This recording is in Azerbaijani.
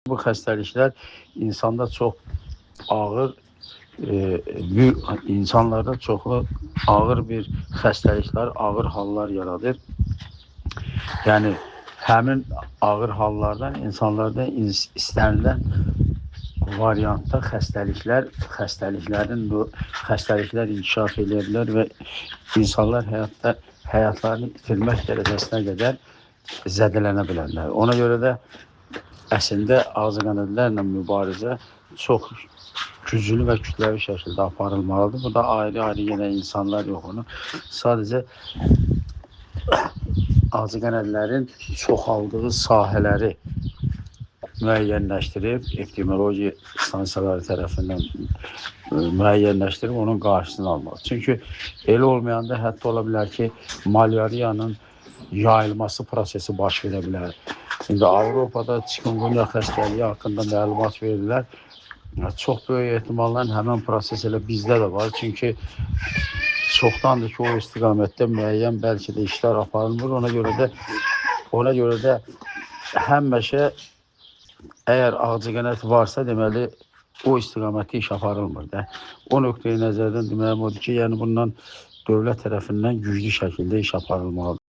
Bu xəstəliklər insanda çox ağır, insanlarda çoxlu ağır bir xəstəliklər, ağır hallar yaradır. Yəni həmin ağır hallardan insanlarda istənilən variantda xəstəliklər inkişaf edə bilər və insanlar həyatlarını itirmək dərəcəsinə qədər zədələnə bilərlər. Ona görə də əslində ağcaqanadlarla mübarizə çox güclü və kütləvi şəkildə aparılmalıdır. Bu da ayrı-ayrı yenə insanlar yox onu. Sadəcə ağcaqanadların çoxaldığı sahələri müəyyənləşdirib, epidemioloji stansiyaları tərəfindən müəyyənləşdirib onun qarşısını almaq. Çünki elə olmayanda hətta ola bilər ki, malyariyanın yayılması prosesi baş verə bilər. İndi Avropada chikungunya xəstəliyi haqqında məlumat verirlər. Çox böyük ehtimalla həmin proses elə bizdə də var. Çünki çoxdandır ki, o istiqamətdə müəyyən bəlkə də işlər aparılmır. Ona görə də həmişə əgər ağcaqanad varsa, deməli o istiqamətdə iş aparılmır da. O nöqteyi nəzərdən deməyim odur ki, yəni bundan dövlət tərəfindən güclü şəkildə iş aparılmalıdır.